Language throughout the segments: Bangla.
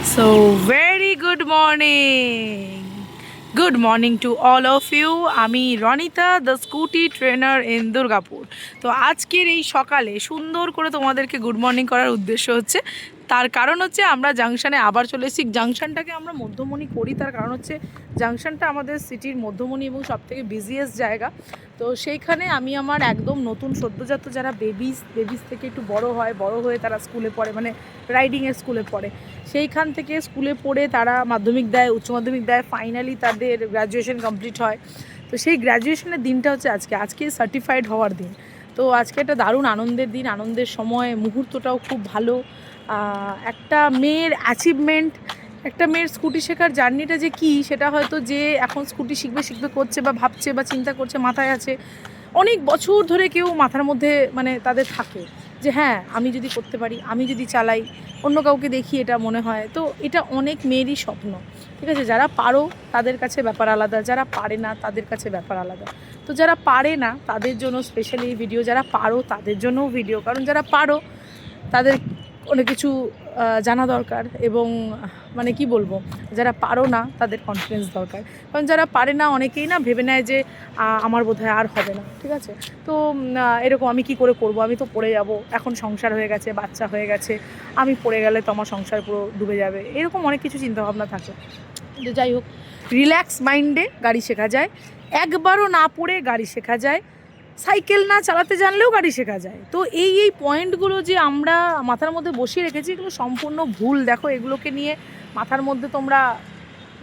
So, very good morning. Good morning to all of you. আমি Ronita the scooty trainer in Durgapur. তো আজকের এই সকালে সুন্দর করে তোমাদেরকে গুড মর্নিং করার উদ্দেশ্য হচ্ছে, তার কারণ হচ্ছে আমরা জাংশনে আবার চলে এসেছি। জাংশনটাকে আমরা মধ্যমণি করি, তার কারণ হচ্ছে জাংশনটা আমাদের সিটির মধ্যমণি এবং সবথেকে বিজিয়েস্ট জায়গা। তো সেইখানে আমি আমার একদম নতুন সদ্যজাত যারা বেবিস থেকে একটু বড় হয়ে তারা স্কুলে পড়ে, মানে রাইডিংয়ের স্কুলে পড়ে, সেইখান থেকে স্কুলে পড়ে তারা মাধ্যমিক দেয়, উচ্চ মাধ্যমিক দেয়, ফাইনালি তাদের গ্র্যাজুয়েশন কমপ্লিট হয়। তো সেই গ্র্যাজুয়েশনের দিনটা হচ্ছে আজকে সার্টিফাইড হওয়ার দিন। তো আজকে একটা দারুণ আনন্দের দিন, আনন্দের সময়, মুহূর্তটাও খুব ভালো। একটা মেয়ের অ্যাচিভমেন্ট, একটা মেয়ের স্কুটি শেখার জার্নিটা যে কী সেটা হয়তো যে এখন স্কুটি শিখবে করছে বা ভাবছে বা চিন্তা করছে, মাথায় আছে অনেক বছর ধরে, কেউ মাথার মধ্যে মানে তাদের থাকে যে হ্যাঁ আমি যদি করতে পারি, আমি যদি চালাই, অন্য কাউকে দেখি এটা মনে হয়। তো এটা অনেক মেয়েরই স্বপ্ন, ঠিক আছে। যারা পারো তাদের কাছে ব্যাপার আলাদা, যারা পারে না তাদের কাছে ব্যাপার আলাদা। তো যারা পারে না তাদের জন্য স্পেশালি এই ভিডিও, যারা পারো তাদের জন্যও ভিডিও, কারণ যারা পারো তাদের অনেক কিছু জানা দরকার এবং মানে কি বলবো, যারা পারো না তাদের কনফিডেন্স দরকার। কারণ যারা পারে না অনেকেই না ভেবে নেয় যে আমার বোধহয় আর হবে না, ঠিক আছে। তো এরকম আমি কি করে করব, আমি তো পড়ে যাব, এখন সংসার হয়ে গেছে, বাচ্চা হয়ে গেছে, আমি পড়ে গেলে তো আমার সংসার পুরো ডুবে যাবে, এরকম অনেক কিছু চিন্তাভাবনা থাকে। তো যাই হোক, রিল্যাক্স মাইন্ডে গাড়ি শেখা যায়, একবারও না পড়ে গাড়ি শেখা যায়, সাইকেল না চালাতে জানলেও গাড়ি শেখা যায়। তো এই পয়েন্টগুলো যে আমরা মাথার মধ্যে বসিয়ে রেখেছি, এগুলো সম্পূর্ণ ভুল। দেখো, এগুলোকে নিয়ে মাথার মধ্যে তোমরা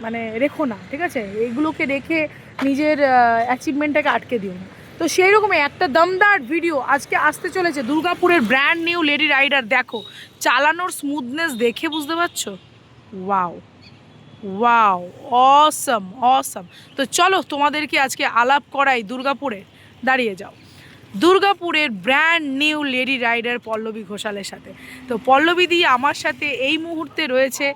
মানে রেখো না, ঠিক আছে। এইগুলোকে রেখে নিজের অ্যাচিভমেন্টটাকে আটকে দিও না। তো সেই রকমই একটা দমদার ভিডিও আজকে আসতে চলেছে দুর্গাপুরের ব্র্যান্ড নিউ লেডি রাইডার। দেখো চালানোর স্মুথনেস দেখে বুঝতে পারছো, ওয়াও ওয়াও, অসম। তো চলো তোমাদেরকে আজকে আলাপ করাই দুর্গাপুরে। দাঁড়িয়ে যাও, দুর্গাপুরের brand new lady rider Pallabi ঘোষালের সাথে। তো পল্লবী দি আমার সাথে এই মুহূর্তে রয়েছে।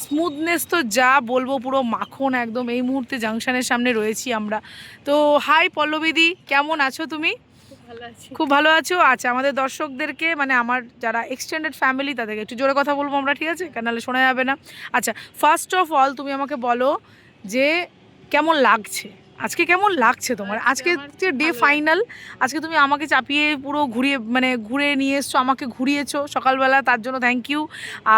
স্মুথনেস তো যা বলবো, পুরো মাখন একদম। এই মুহূর্তে জাংশনের সামনে রয়েছি আমরা। তো হাই পল্লবী দি, কেমন আছো তুমি? খুব ভালো আছো? আচ্ছা, আমাদের দর্শকদেরকে মানে আমার যারা এক্সটেন্ডেড ফ্যামিলি তাদেরকে একটু জোরে কথা বলবো আমরা, ঠিক আছে, নাহলে শোনা যাবে না। আচ্ছা, ফার্স্ট অফ অল তুমি আমাকে বলো যে কেমন লাগছে আজকে, কেমন লাগছে তোমার আজকে যে ডে ফাইনাল। আজকে তুমি আমাকে চাপিয়ে পুরো ঘুরে নিয়ে এসছো, আমাকে ঘুরিয়েছো সকালবেলা, তার জন্য থ্যাংক ইউ।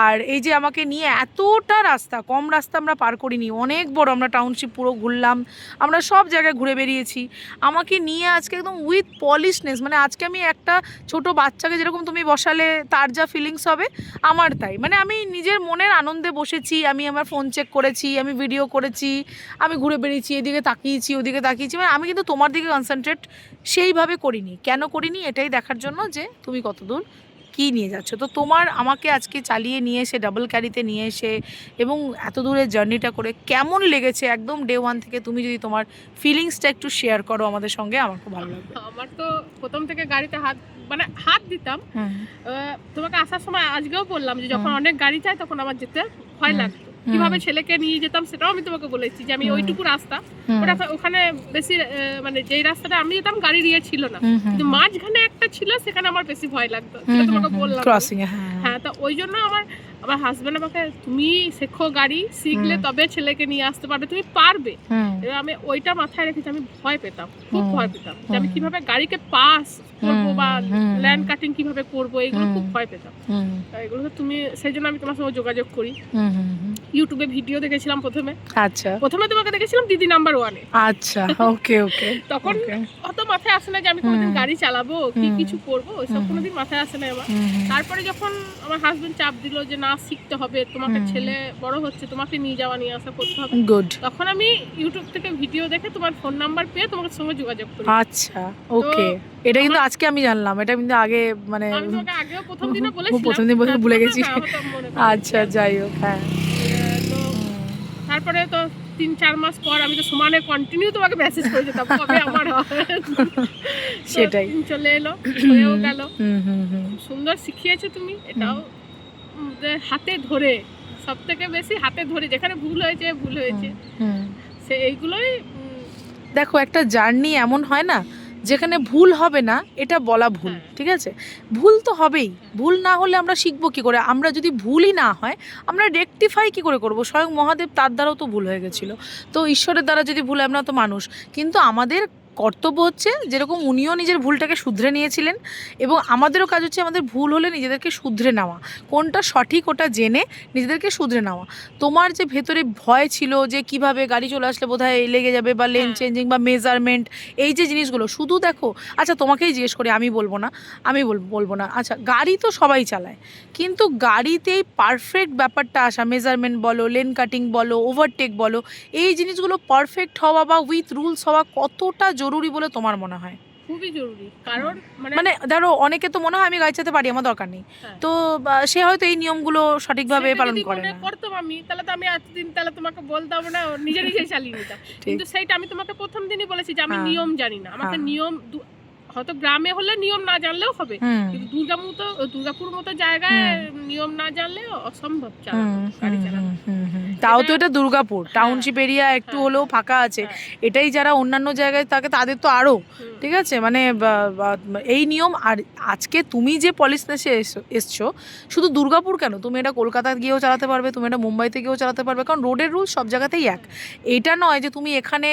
আর এই যে আমাকে নিয়ে এতটা রাস্তা, কম রাস্তা আমরা পার করিনি, অনেক বড়, আমরা টাউনশিপ পুরো ঘুরলাম, আমরা সব জায়গায় ঘুরে বেরিয়েছি। আমাকে নিয়ে আজকে একদম উইথ পলিশনেস, মানে আজকে আমি একটা ছোট বাচ্চাকে যেরকম তুমি বসালে তার যা ফিলিংস হবে আমার তাই, মানে আমি নিজের মনের আনন্দে বসেছি, আমি আমার ফোন চেক করেছি, আমি ভিডিও করেছি, আমি ঘুরে বেরিয়েছি, এদিকে তাকিয়েছি ওদিকে তাকিয়েছি, মানে আমি কিন্তু তোমার দিকে কনসেন্ট্রেট সেইভাবে করিনি। কেন করিনি? এটাই দেখার জন্য যে তুমি কতদূর কী নিয়ে যাচ্ছ। তো তোমার আমাকে আজকে চালিয়ে নিয়ে এসে, ডাবল ক্যারিতে নিয়ে এসে এবং এত দূরের জার্নিটা করে কেমন লেগেছে একদম ডে ওয়ান থেকে, তুমি যদি তোমার ফিলিংসটা একটু শেয়ার করো আমাদের সঙ্গে, আমার খুব ভালো লাগবে। আমার তো প্রথম থেকে গাড়িতে হাত দিতাম। তোমাকে আসার সময় আজকেও বললাম যে যখন অনেক গাড়ি চাই তখন আমার যেতে ভয় লাগতো। কিভাবে ছেলেকে নিয়ে যেতাম সেটাও আমি তোমাকে বলেছি যে আমি ওইটুকু রাস্তা, ওখানে বেশি মানে যেই রাস্তাটা আমি যেতাম গাড়ি দিয়ে ছিল না, কিন্তু মাঝখানে একটা ছিল, সেখানে আমার বেশি ভয় লাগতো, সেটা তোমাকে বললাম। হ্যাঁ, তো ওই জন্য আমার হাজবেন্ড আমাকে, তুমি শেখো গাড়ি, শিখলে তবে ছেলেকে নিয়ে আসতে পারবে, তুমি পারবে। এবার আমি ওইটা মাথায় রেখেছি। আমি ভয় পেতাম, খুব ভয় পেতাম যে আমি কিভাবে গাড়িকে পাস করবো বা ল্যান্ড কাটিং কিভাবে করবো, এগুলো খুব ভয় পেতাম। এগুলো তুমি, সেই জন্য আমি তোমার সঙ্গে যোগাযোগ করি। ইউটিউবে ভিডিও দেখেছিলাম প্রথমে তোমাকে দেখেছিলাম দিদি নাম্বার 1 এ। আচ্ছা, ওকে। তখন অত মাথায় আসে না যে আমি কোনোদিন গাড়ি চালাবো, কি কিছু করবো, ওইসব কোনোদিন মাথায় আসে না আমার। তারপরে যখন আমার হাজবেন্ড চাপ দিল যে না শিখতে হবে, তোমাকে ছেলে বড় হচ্ছে, তোমাকে নিয়ে যাওয়া নিয়ে আসা করতে হবে, তখন আমি ইউটিউব থেকে ভিডিও দেখে তোমার ফোন নাম্বার পেয়ে তোমার সঙ্গে যোগাযোগ করি। আচ্ছা, ওকে। এটা কিন্তু আজকে আমি জানলাম, এটা কিন্তু আগে মানে আমি তোমাকে আগেও প্রথম দিনে বলেছিলাম, প্রথম দিন ভুলে গেছি। আচ্ছা, যাই হোক, হ্যাঁ। তো তারপরে তো 3-4 মাস পর আমি তো সমানে কন্টিনিউ তোমাকে মেসেজ করে যেতাম কবে আমার সেটাই চলে এলো, হয়েও গেল। সুন্দর শিখিয়েছো তুমি, এটাও হাতে ধরে, সব থেকে বেশি হাতে ধরে, যেখানে ভুল হয়েছে সে এইগুলোই। দেখো, একটা জার্নি এমন হয় না যেখানে ভুল হবে না এটা বলা ভুল, হ্যাঁ। ঠিক আছে? ভুল তো হবেই, ভুল না হলে আমরা শিখবো কী করে? আমরা যদি ভুলই না হয় আমরা রেকটিফাই কী করে করবো? স্বয়ং মহাদেব তার দ্বারাও তো ভুল হয়ে গেছিলো, তো ঈশ্বরের দ্বারা যদি ভুল হয়, আমরা তো মানুষ, কিন্তু আমাদের কর্তব্য হচ্ছে যেরকম উনিও নিজের ভুলটাকে শুধরে নিয়েছিলেন, এবং আমাদেরও কাজ হচ্ছে আমাদের ভুল হলে নিজেদেরকে শুধরে নেওয়া, কোনটা সঠিক ওটা জেনে নিজেদেরকে শুধরে নেওয়া। তোমার যে ভেতরে ভয় ছিল যে কিভাবে গাড়ি চলে আসলে বোধহয় লেগে যাবে, বা লেন চেঞ্জিং বা মেজারমেন্ট, এই যে জিনিসগুলো, শুধু দেখো, আচ্ছা তোমাকেই জিজ্ঞেস করি, আমি বলবো না, আচ্ছা গাড়ি তো সবাই চালায়, কিন্তু গাড়িতেই পারফেক্ট ব্যাপারটা আসা, মেজারমেন্ট বলো, লেন কাটিং বলো, ওভারটেক বলো, এই জিনিসগুলো পারফেক্ট হওয়া বা উইথ রুলস হওয়া কতটা জরুরি বলে তোমার মনে হয়? খুবই জরুরি, কারণ মানে ধরো অনেকে তো মনে হয় আমি গাড়ি চালাতে পারি, আমার দরকার নেই, তো সে হয়তো এই নিয়মগুলো সঠিকভাবে পালন করে না। করতাম আমি, তাহলে তো আমি এতদিন তাহলে তোমাকে বলতাম না, নিজে নিজে চালিয়ে নিতাম। কিন্তু সেইটা আমি তোমাকে প্রথম দিনই বলেছি যে আমি নিয়ম জানি না, আমাকে নিয়ম হয়তো গ্রামে হলে নিয়ম না জানলেও হবে, কিন্তু দুর্গাপুর মতো জায়গায় নিয়ম না জানলে অসম্ভব গাড়ি চালানো। তাও তো এটা দুর্গাপুর টাউনশিপ এরিয়া, একটু হলেও ফাঁকা আছে, এটাই যারা অন্যান্য জায়গায় থাকে তাদের তো আরও, ঠিক আছে? মানে এই নিয়ম। আর আজকে তুমি যে পলিসনেসে এসছো, শুধু দুর্গাপুর কেন, তুমি এটা কলকাতা গিয়েও চালাতে পারবে, তুমি এটা মুম্বাইতে গিয়েও চালাতে পারবে, কারণ রোডের রুলস সব জায়গাতেই এক। এটা নয় যে তুমি এখানে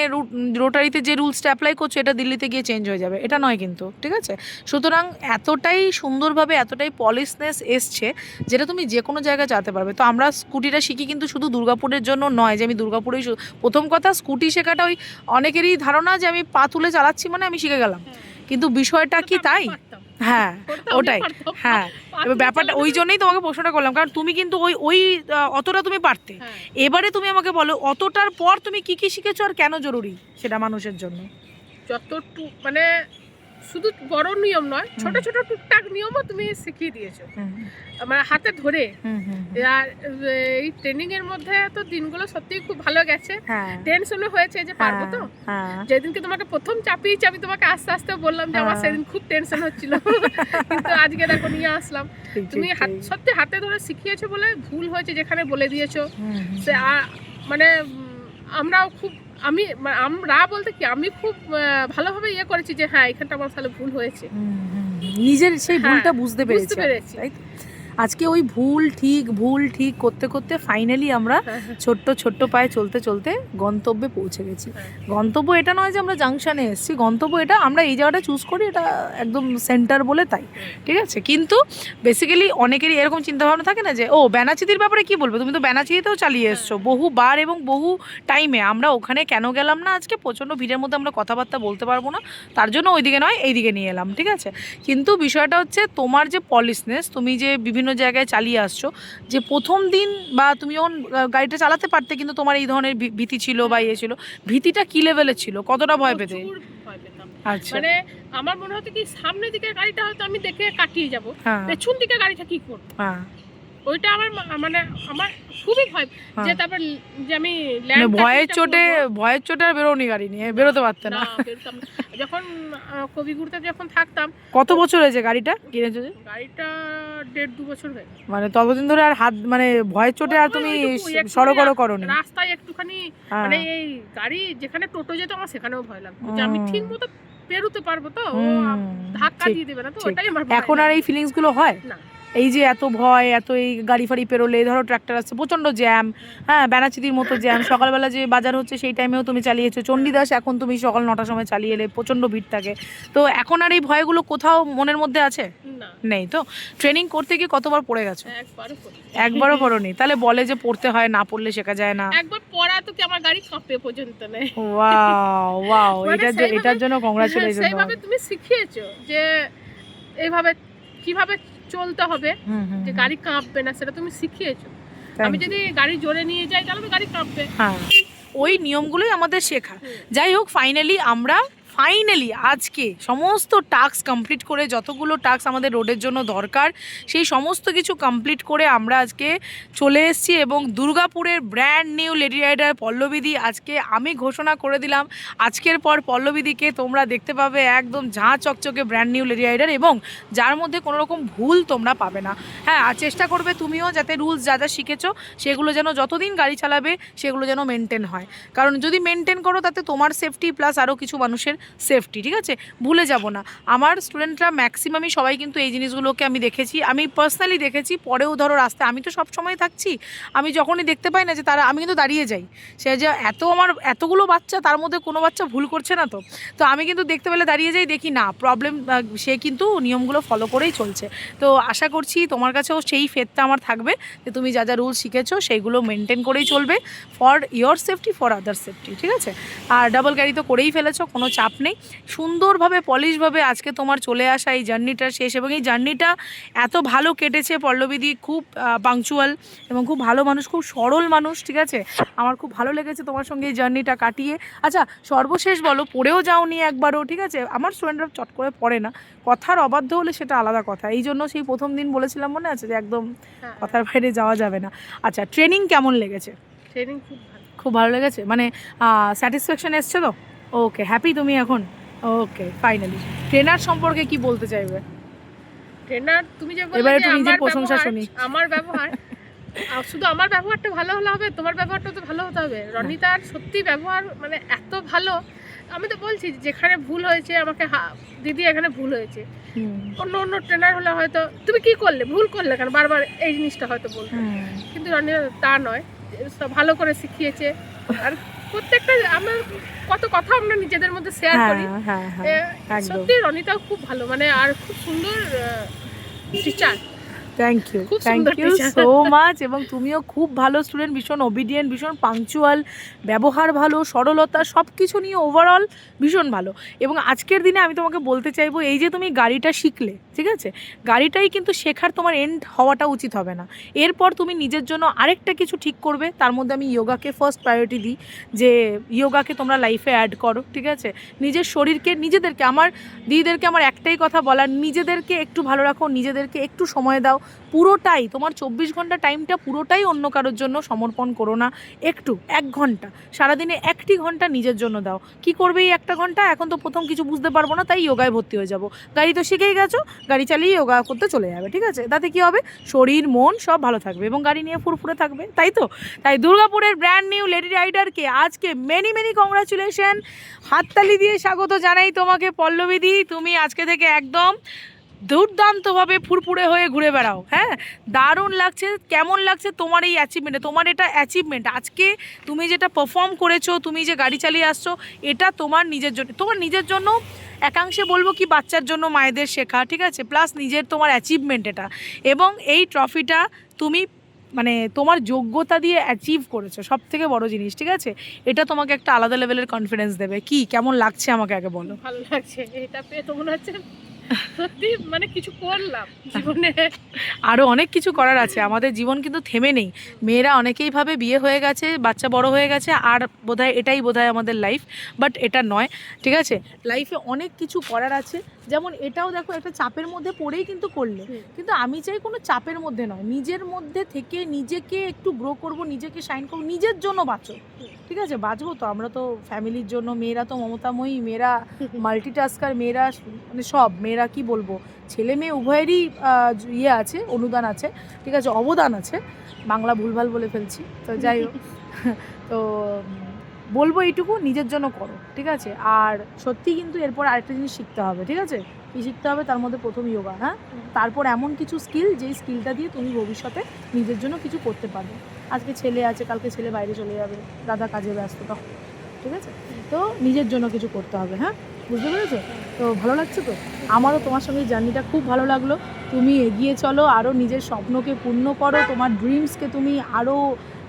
রোটারিতে যে রুলসটা অ্যাপ্লাই করছো এটা দিল্লিতে গিয়ে চেঞ্জ হয়ে যাবে, এটা নয় কিন্তু, ঠিক আছে? সুতরাং এতটাই সুন্দরভাবে এতটাই পলিসনেস এসছে যেটা তুমি যে কোনো জায়গায় চালাতে পারবে। তো আমরা স্কুটিটা শিখি কিন্তু শুধু দুর্গাপুরের জন্য নয় যে আমি দুর্গাপুরেই, প্রথম কথা স্কুটি শেখাটা ওই অনেকেরই ধারণা যে আমি পা তুলে চালাচ্ছি মানে আমি শিখে গেলাম, কিন্তু বিষয়টা কি তাই? হ্যাঁ, ওটাই, হ্যাঁ। এবার ব্যাপারটা ওই জন্যই তোমাকে প্রশ্নটা করলাম, কারণ তুমি কিন্তু ওই অতটা তুমি পারতে। এবারে তুমি আমাকে বলো অতটার পর তুমি কি কি শিখেছো আর কেন জরুরি সেটা মানুষের জন্য? যতটুকু মানে শুধু বড় নিয়ম নয়, ছোট ছোট টুকটাক নিয়মও তুমি শিখিয়ে দিয়েছো, মানে হাতে ধরে। আর এই ট্রেনিং এর মধ্যে তো দিনগুলো সত্যিই খুব ভালো গেছে, টেনশনও হয়েছে যে পারবো তো। যেদিনকে তোমাকে প্রথম চাপিয়েছি আমি তোমাকে আস্তে আস্তে বললাম যে আমার সেদিন খুব টেনশন হচ্ছিল, কিন্তু আজকে দেখো নিয়ে আসলাম। তুমি সত্যি হাতে ধরে শিখিয়েছো বলে ভুল হয়েছে যেখানে বলে দিয়েছো, সে মানে আমরাও খুব আমরা বলতে কি আমি খুব ভালোভাবে ইয়ে করেছি যে হ্যাঁ এখানটা আমার তাহলে ভুল হয়েছে, নিজের সেই ভুলটা বুঝতে পেরেছি। আজকে ওই ভুল ঠিক করতে করতে ফাইনালি আমরা ছোট্ট পায়ে চলতে চলতে গন্তব্যে পৌঁছে গেছি। গন্তব্য এটা নয় যে আমরা জাংশনে এসেছি, গন্তব্য এটা আমরা এই জায়গাটা চুজ করি, এটা একদম সেন্টার বলে তাই, ঠিক আছে? কিন্তু বেসিক্যালি অনেকেরই এরকম চিন্তাভাবনা থাকে না যে ও ব্যানাচিতির ব্যাপারে কি বলবে, তুমি তো ব্যানাচিতিতেও চালিয়ে এসছো বহুবার এবং বহু টাইমে, আমরা ওখানে কেন গেলাম না, আজকে প্রচণ্ড ভিড়ের মধ্যে আমরা কথাবার্তা বলতে পারবো না, তার জন্য ওইদিকে নয় এইদিকে নিয়ে এলাম, ঠিক আছে? কিন্তু বিষয়টা হচ্ছে তোমার যে পলিসনেস, তুমি যে বিভিন্ন জায়গায় চালিয়ে আসছো, যে প্রথম দিন বা তুমি যখন গাড়িটা চালাতে পারতে কিন্তু তোমার এই ধরনের ভীতি ছিল বা ইয়ে ছিল, ভীতিটা কি লেভেলের ছিল, কতটা ভয় পেতে? আচ্ছা, মানে আমার মনে হতো কি সামনের দিকে গাড়িটা হয়তো আমি দেখে কাটিয়ে যাব, পেছন দিকে গাড়িটা কি করব, ওইটা আমার মানে আমার খুবই ভয়, যে তারপর যে আমি ভয়ের চোটে আর বেরোনি, গাড়ি নিয়ে বেরোতে পারতে না। যখন কবিগুরুতে যখন থাকতাম। কত বছর হয়েছে গাড়িটা কিনেছো? গাড়িটা 1.5-2 বছর হয়ে গেছে। মানে ততদিন ধরে আর হাত মানে ভয়ের চোটে আর তুমি সড়গড় করোনি? রাস্তায় একটুখানি মানে এই গাড়ি যেখানে টোটো যেত আমার সেখানেও ভয় লাগতো যে আমি ঠিক মতো পেরোতে পারবো তো, ও ধাক্কা দিয়ে দেবে না তো, ওটাই আমার। এখন আর এই ফিলিংস গুলো হয় না? এই যে এত ভয়, এত এই গাড়ি ফাড়ি পেরোলে, ধরো ট্র্যাক্টর আসছে, প্রচণ্ড জ্যাম, হ্যাঁ ব্যানাচিতির মতো জ্যাম, সকালবেলা যে বাজার হচ্ছে সেই টাইমেও তুমি চালিয়েছো, চণ্ডীদাস এখন তুমি সকাল 9টার সময় চালিয়ে এলে, প্রচণ্ড ভিড় থাকে, তো এখন আর এই ভয়গুলো কোথাও মনের মধ্যে আছে? নেই। তো ট্রেনিং করতে গিয়ে কতবার পড়ে গেছো? একবারও পড়োনি? তাহলে বলে যে পড়তে হয়, না পড়লে শেখা যায় না। একবার পড়া তো কি আমার গাড়ি কাঁপে পর্যন্ত নেই। ওয়াও, এটার জন্য কংগ্রাচুলেশন। সেইভাবে তুমি শিখিয়েছো যে এইভাবে কিভাবে চলতে হবে, যে গাড়ি কাঁপবে না, সেটা তুমি শিখিয়েছো। আমি যদি গাড়ি জোরে নিয়ে যাই তাহলে তো গাড়ি কাঁপবে। হ্যাঁ, ওই নিয়মগুলোই আমাদের শেখা। যাই হোক, ফাইনালি আজকে সমস্ত টাস্ক কমপ্লিট করে, যতগুলো টাস্ক আমাদের রোডের জন্য দরকার সেই সমস্ত কিছু কমপ্লিট করে আমরা আজকে চলে এসেছি, এবং দুর্গাপুরের ব্র্যান্ড নিউ লেডি রাইডার পল্লবীদি আজকে আমি ঘোষণা করে দিলাম, আজকের পর পল্লবীদিকে তোমরা দেখতে পাবে একদম ঝাঁ চকচকে ব্র্যান্ড নিউ লেডি রাইডার, এবং যার মধ্যে কোনো রকম ভুল তোমরা পাবে না। হ্যাঁ, আর চেষ্টা করবে তুমিও যাতে রুলস যা যা শিখেছো সেগুলো যেন যতদিন গাড়ি চালাবে সেগুলো যেন মেনটেন হয়, কারণ যদি মেনটেন করো তাতে তোমার সেফটি প্লাস আরও কিছু মানুষের সেফটি, ঠিক আছে? ভুলে যাব না, আমার স্টুডেন্টরা ম্যাক্সিমামই সবাই কিন্তু এই জিনিসগুলোকে আমি দেখেছি, আমি পার্সোনালি দেখেছি। পরেও ধরো রাস্তায় আমি তো সব সময় থাকছি, আমি যখনই দেখতে পাই না যে তারা, আমি কিন্তু দাঁড়িয়ে যাই, সে যে আমার এতগুলো বাচ্চা তার মধ্যে কোনো বাচ্চা ভুল করছে না, তো আমি কিন্তু দেখতে পেলে দাঁড়িয়ে যাই, দেখি না প্রবলেম, সে কিন্তু নিয়মগুলো ফলো করেই চলছে। তো আশা করছি তোমার কাছেও সেই ফেথটা আমার থাকবে যে তুমি যা যা রুলস শিখেছো সেইগুলো মেনটেন করেই চলবে, for your safety, for other safety, ঠিক আছে? আর ডাবল গাড়ি তো করেই ফেলেছো, কোনো চাপ নেই। সুন্দরভাবে পলিশভাবে আজকে তোমার চলে আসা এই জার্নিটা শেষ, এবং এই জার্নিটা এত ভালো কেটেছে। পল্লবীদি খুব পাংচুয়াল এবং খুব ভালো মানুষ, খুব সরল মানুষ, ঠিক আছে? আমার খুব ভালো লেগেছে তোমার সঙ্গে এই জার্নিটা কাটিয়ে। আচ্ছা, সর্বশেষ বলো, পড়েও যাওনি একবারও, ঠিক আছে? আমার স্টুডেন্টরা চট করে পড়ে না, কথার অবাধ্য হলে সেটা আলাদা কথা। এই জন্য সেই প্রথম দিন বলেছিলাম, মনে আছে, যে একদম কথার বাইরে যাওয়া যাবে না। আচ্ছা, ট্রেনিং কেমন লেগেছে? ট্রেনিং খুব ভালো, খুব ভালো লেগেছে, মানে স্যাটিসফ্যাকশন এসছে তো? ওকে, হ্যাপি তুমি এখন? ওকে, ফাইনালি। ট্রেনার সম্পর্কে কি বলতে চাইবে? ট্রেনার তুমি যে বললে এবার যে একটু নিজের আমার প্রশংসা ব্যবহার, শুনি। আমার ব্যবহার শুধু আমার ব্যবহারটা ভালো হলে হবে, তোমার ব্যবহারটা তো ভালো হতে হবে। রনিতার সত্যি ব্যবহার মানে এত ভালো, আমি তো বলছি যেখানে ভুল হয়েছে আমাকে দিদি এখানে ভুল হয়েছে, অন্য অন্য ট্রেনার হলে হয়তো তুমি কি করলে, ভুল করলে কেন, বারবার এই জিনিসটা হয়তো বলতো, কিন্তু রনিতা তা নয়, সব ভালো করে শিখিয়েছে। আর প্রত্যেকটা আমরা কত কথা আমরা নিজেদের মধ্যে শেয়ার করি, সত্যি রনিতাও খুব ভালো, মানে আর খুব সুন্দর teacher. Thank you so much. এবং তুমিও খুব ভালো স্টুডেন্ট, ভীষণ ওবিডিয়েন্ট, ভীষণ পাংচুয়াল, ব্যবহার ভালো, সরলতা, সব কিছু নিয়ে ওভারঅল ভীষণ ভালো। এবং আজকের দিনে আমি তোমাকে বলতে চাইবো, এই যে তুমি গাড়িটা শিখলে, ঠিক আছে, গাড়িটাই কিন্তু শেখার তোমার এন্ড হওয়াটা উচিত হবে না। এরপর তুমি নিজের জন্য আরেকটা কিছু ঠিক করবে, তার মধ্যে আমি যোগাকে ফার্স্ট প্রায়োরিটি দিই, যে যোগাকে তোমরা লাইফে অ্যাড করো, ঠিক আছে? নিজের শরীরকে, নিজেদেরকে, আমার দিদিদেরকে আমার একটাই কথা বলার, নিজেদেরকে একটু ভালো রাখো, নিজেদেরকে একটু সময় দাও। পুরোটাই তোমার 24 ঘন্টা টাইমটা পুরোটাই অন্য কারোর জন্য সমর্পণ করো না, একটু 1 ঘন্টা, সারাদিনে 1টি ঘন্টা নিজের জন্য দাও। কি করবে এই 1টা ঘন্টা? এখন তো প্রথম কিছু বুঝতে পারবো না, তাই যোগায় ভর্তি হয়ে যাবো। গাড়ি তো শিখেই গেছো, গাড়ি চালিয়ে যোগা করতে চলে যাবে, ঠিক আছে? তাতে কি হবে? শরীর মন সব ভালো থাকবে এবং গাড়ি নিয়ে ফুরফুরে থাকবে, তাই তো? তাই দুর্গাপুরের ব্র্যান্ড নিউ লেডি রাইডারকে আজকে মেনি মেনি কংগ্রাচুলেশন, হাততালি দিয়ে স্বাগত জানাই তোমাকে পল্লবীদি। তুমি আজকে থেকে একদম দুর্দান্তভাবে ফুরফুরে হয়ে ঘুরে বেড়াও। হ্যাঁ, দারুণ লাগছে। কেমন লাগছে তোমার এই অ্যাচিভমেন্টে? তোমার এটা অ্যাচিভমেন্ট, আজকে তুমি যেটা পারফর্ম করেছো, তুমি যে গাড়ি চালিয়ে আসছো, এটা তোমার নিজের জন্য একাংশে বলবো কি বাচ্চার জন্য মায়েদের শেখা, ঠিক আছে, প্লাস নিজের তোমার অ্যাচিভমেন্ট এটা। এবং এই ট্রফিটা তুমি মানে তোমার যোগ্যতা দিয়ে অ্যাচিভ করেছো, সব থেকে বড় জিনিস, ঠিক আছে? এটা তোমাকে একটা আলাদা লেভেলের কনফিডেন্স দেবে। কি কেমন লাগছে আমাকে আগে বলো। ভালো লাগছে, এটা পেয়ে তো মনে হচ্ছে সত্যি মানে কিছু করলাম জীবনে। আরও অনেক কিছু করার আছে, আমাদের জীবন কিন্তু থেমে নেই। মেয়েরা অনেকেই ভাবে বিয়ে হয়ে গেছে, বাচ্চা বড় হয়ে গেছে, আর এটাই বোধহয় আমাদের লাইফ, বাট এটা নয়, ঠিক আছে? লাইফে অনেক কিছু করার আছে। যেমন এটাও দেখো, একটা চাপের মধ্যে পড়েই কিন্তু করলে, কিন্তু আমি চাই কোনো চাপের মধ্যে নয়, নিজের মধ্যে থেকে নিজেকে একটু গ্রো করব, নিজেকে শাইন করবো, নিজের জন্য বাঁচো, ঠিক আছে? বাঁচবো তো আমরা, তো ফ্যামিলির জন্য। মেয়েরা তো মমতাময়ী, মেয়েরা মাল্টিটাস্কার, মেয়েরা মানে সব মেয়েরা, কি বলবো, ছেলে মেয়ে উভয়েরই ইয়ে আছে, অনুদান আছে, ঠিক আছে, অবদান আছে। বাংলা ভুলভাল বলে ফেলছি, তো যাই হোক। তো বলবো এইটুকু, নিজের জন্য করো, ঠিক আছে? আর সত্যি কিন্তু এরপর আরেকটা জিনিস শিখতে হবে, ঠিক আছে? কী শিখতে হবে? তার মধ্যে প্রথম যোগা, হ্যাঁ? তারপর এমন কিছু স্কিল, যেই স্কিলটা দিয়ে তুমি ভবিষ্যতে নিজের জন্য কিছু করতে পারবে। আজকে ছেলে আছে, কালকে ছেলে বাইরে চলে যাবে, দাদা কাজে ব্যস্ত, তখন, ঠিক আছে? তো নিজের জন্য কিছু করতে হবে, হ্যাঁ, বুঝতে পেরেছো? তো ভালো লাগছে তো? আমারও তোমার সঙ্গে জার্নিটা খুব ভালো লাগলো। তুমি এগিয়ে চলো, আরও নিজের স্বপ্নকে পূর্ণ করো, তোমার ড্রিমসকে তুমি আরও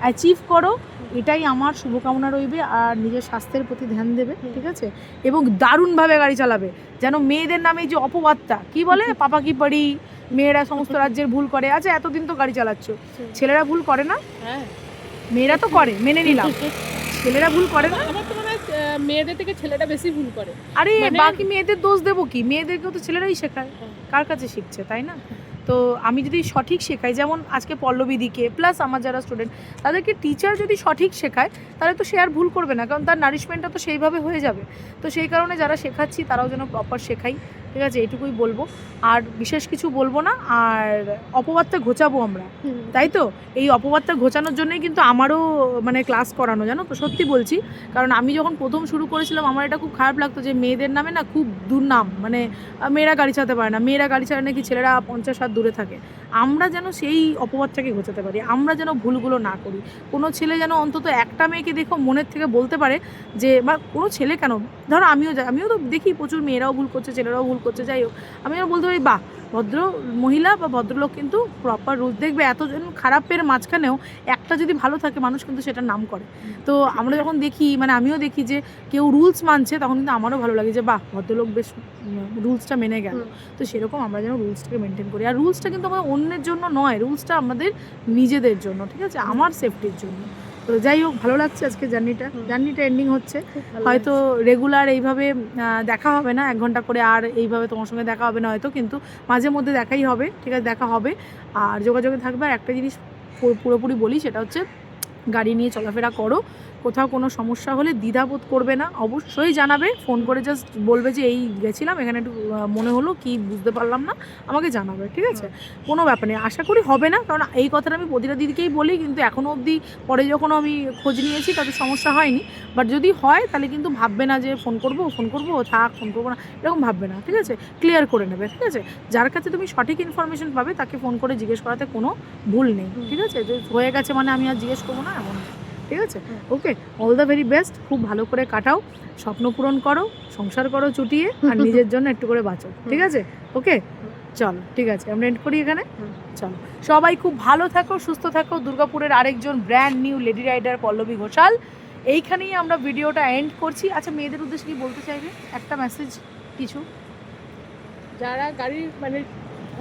অ্যাচিভ করো, এটাই আমার শুভকামনা রইবে। আর নিজের স্বাস্থ্যের প্রতি ধ্যান দেবে, ঠিক আছে? এবং দারুণভাবে গাড়ি চালাবে, যেন মেয়েদের নামে যে অপবাদটা, কি বলে, পাপা কি পারি, মেয়েরা সমস্ত রাজ্যের ভুল করে। আচ্ছা, এতদিন তো গাড়ি চালাচ্ছ, ছেলেরা ভুল করে না? হ্যাঁ, মেয়েরা তো করে, মেনে নিলাম, ছেলেরা ভুল করে না? আমার তো মনে হয় মেয়েদের থেকে ছেলেটা বেশি ভুল করে। আরে বাকি মেয়েদের দোষ দেবো কি? মেয়েদেরকেও তো ছেলেরাই শেখায়, কার কাছে শিখছে, তাই না? তো আমি যদি সঠিক শেখাই, যেমন আজকে পল্লবীদিকে প্লাস আমার যারা স্টুডেন্ট, তাদেরকে টিচার যদি সঠিক শেখায়, তাহলে তো সে আর ভুল করবে না, কারণ তার নারিশমেন্টটা তো সেইভাবে হয়ে যাবে। তো সেই কারণে যারা শেখাচ্ছি তারাও যেন প্রপার শেখাই, ঠিক আছে, এটুকুই বলবো, আর বিশেষ কিছু বলবো না। আর অপবাদটা ঘোচাবো আমরা, তাই তো? এই অপবাদটা ঘোচানোর জন্যই কিন্তু আমারও মানে ক্লাস করানো, জানো তো, সত্যি বলছি। কারণ আমি যখন প্রথম শুরু করেছিলাম আমার এটা খুব খারাপ লাগতো যে মেয়েদের নামে না খুব দুর্নাম, মানে মেয়েরা গাড়ি চালাতে পারে না, মেয়েরা গাড়ি চালালে নাকি ছেলেরা 50 হাত দূরে থাকে। আমরা যেন সেই অপবাদটাকে ঘোচাতে পারি, আমরা যেন ভুলগুলো না করি। কোনো ছেলে যেন অন্তত একটা মেয়েকে দেখো মনের থেকে বলতে পারে যে, বা কোনো ছেলে কেন, ধরো আমিও তো দেখি প্রচুর মেয়েরাও ভুল করছে, ছেলেরাও ভুল করছে, যাই হোক, আমি যেন বলতে পারি বাহ, ভদ্র মহিলা বা ভদ্রলোক কিন্তু প্রপার রুলস দেখবে। এতজন খারাপের মাঝখানেও একটা যদি ভালো থাকে মানুষ কিন্তু সেটার নাম করে। তো আমরা যখন দেখি, মানে আমিও দেখি যে কেউ রুলস মানছে, তখন কিন্তু আমারও ভালো লাগে যে বাহ, ভদ্রলোক বেশ রুলসটা মেনে গেল। তো সেরকম আমরা যেন রুলসটাকে মেনটেন করি। আর রুলসটা কিন্তু আমাদের অন্যের জন্য নয়, রুলসটা আমাদের নিজেদের জন্য, ঠিক আছে, আমার সেফটির জন্য। তো যাই হোক, ভালো লাগছে আজকে জার্নিটা এন্ডিং হচ্ছে। হয়তো রেগুলার এইভাবে দেখা হবে না 1 ঘন্টা করে, আর এইভাবে তোমার সঙ্গে দেখা হবে না হয়তো, কিন্তু মাঝে মধ্যে দেখাই হবে, ঠিক আছে, দেখা হবে। আর যোগাযোগে থাকবে। আর একটা জিনিস পুরোপুরি বলি, সেটা হচ্ছে গাড়ি নিয়ে চলাফেরা করো, কোথাও কোনো সমস্যা হলে দ্বিধাবোধ করবে না, অবশ্যই জানাবে, ফোন করে জাস্ট বলবে যে এই গেছিলাম, এখানে একটু মনে হলো কি বুঝতে পারলাম না, আমাকে জানাবে, ঠিক আছে, কোনো ব্যাপার নেই। আশা করি হবে না, কারণ এই কথাটা আমি প্রতিটা দিদিকেই বলি, কিন্তু এখনও অবধি পরে যখন আমি খোঁজ নিয়েছি তাতে সমস্যা হয়নি। বাট যদি হয় তাহলে কিন্তু ভাববে না যে ফোন করবো থাক, ফোন করবো না, এরকম ভাববে না, ঠিক আছে, ক্লিয়ার করে নেবে, ঠিক আছে। যার কাছে তুমি সঠিক ইনফরমেশন পাবে তাকে ফোন করে জিজ্ঞেস করাতে কোনো ভুল নেই, ঠিক আছে। যে হয়ে গেছে মানে আমি আর জিজ্ঞেস করবো না, এমন, ঠিক আছে। ওকে, অল দ্য ভেরি বেস্ট, খুব ভালো করে কাটাও, স্বপ্ন পূরণ করো, সংসার করো চুটিয়ে, আর নিজের জন্য একটু করে বাঁচো, ঠিক আছে। ওকে, চলো, ঠিক আছে, আমরা এন্ড করি এখানে। চলো, সবাই খুব ভালো থাকো, সুস্থ থাকো। দুর্গাপুরের আরেকজন brand new lady rider Pallabi Ghoshal, এইখানেই আমরা ভিডিওটা এন্ড করছি। আচ্ছা, মেয়েদের উদ্দেশ্যে কি বলতে চাইবে, একটা মেসেজ কিছু? যারা গাড়ি মানে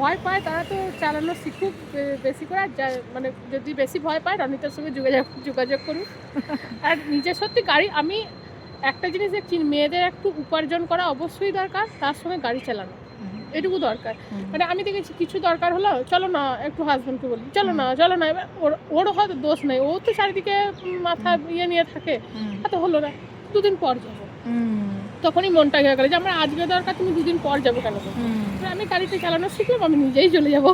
ভয় পায় তারা তো চালানো শিখুক বেশি করে। আর মানে যদি বেশি ভয় পায় রনিতার সঙ্গে যোগাযোগ করুন। আর নিজের সত্যি গাড়ি, আমি একটা জিনিস দেখছি, মেয়েদের একটু উপার্জন করা অবশ্যই দরকার, তার সঙ্গে গাড়ি চালানো এটুকু দরকার। মানে আমি দেখেছি কিছু দরকার হলো, চলো না একটু হাজব্যান্ডকে বলি, চলো না এবার ওরও হয়তো দোষ নেই, ও তো চারিদিকে মাথা নিয়ে থাকে, এত হলো না, 2 দিন পর যাবো, তখনই মনটা হয়ে গেল যে আমার আজকে দরকার, তুমি 2 দিন পর যাবো কেন? আমি গাড়িতে চালানো শিখলাম, আমি নিজেই চলে যাবো।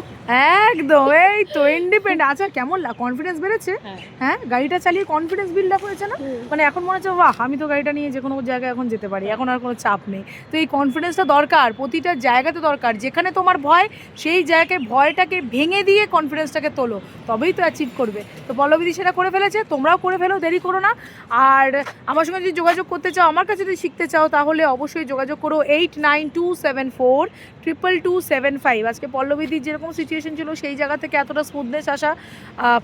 একদম, এই তো ইন্ডিপেন্ডেন্ট। আচ্ছা, কেমন কনফিডেন্স বেড়েছে? হ্যাঁ, গাড়িটা চালিয়ে কনফিডেন্স বিল্ড আপ হয়েছে না? মানে এখন মনে হচ্ছে বাহ, আমি তো গাড়িটা নিয়ে যে কোনো জায়গায় এখন যেতে পারি, এখন আর কোনো চাপ নেই। তো এই কনফিডেন্সটা দরকার, প্রতিটা জায়গাতে দরকার। যেখানে তোমার ভয়, সেই জায়গায় ভয়টাকে ভেঙে দিয়ে কনফিডেন্সটাকে তোলো, তবেই তো অ্যাচিভ করবে। তো পল্লবীদি সেটা করে ফেলেছে, তোমরাও করে ফেলো, দেরি করো না। আর আমার সঙ্গে যদি যোগাযোগ করতে চাও, আমার কাছে যদি শিখতে চাও, তাহলে অবশ্যই যোগাযোগ করো 8927422275। আজকে পল্লবীদির যেরকম সিচুয়েশন ছিল সেই জায়গা থেকে এতটা স্মুথনেস আসা,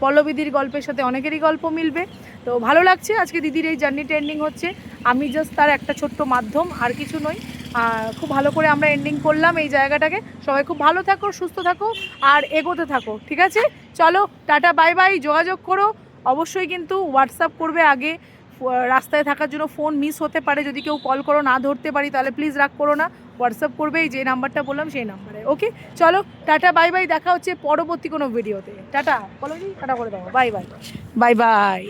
পল্লবীদির গল্পের সাথে অনেকেরই গল্প মিলবে। তো ভালো লাগছে আজকে দিদির এই জার্নিটা এন্ডিং হচ্ছে, আমি জাস্ট তার একটা ছোট্ট মাধ্যম, আর কিছু নই। খুব ভালো করে আমরা এন্ডিং করলাম এই জায়গাটাকে। সবাই খুব ভালো থাকো, সুস্থ থাকো, আর এগোতে থাকো, ঠিক আছে। চলো, টাটা, বাই বাই। যোগাযোগ করো অবশ্যই, কিন্তু হোয়াটসঅ্যাপ করবে আগে। রাস্তায় থাকার জন্য ফোন মিস হতে পারে, যদি কেউ কল করো না ধরতে পারি তাহলে প্লিজ রাগ করো না, হোয়াটসঅ্যাপ করবে এই যে নাম্বারটা বললাম সেই নাম্বারে। ওকে, চলো, টাটা, বাই বাই। দেখা হচ্ছে পরবর্তী কোনো ভিডিওতে। টাটা, বলো নি, টাটা করে দাও, বাই বাই, বাই বাই।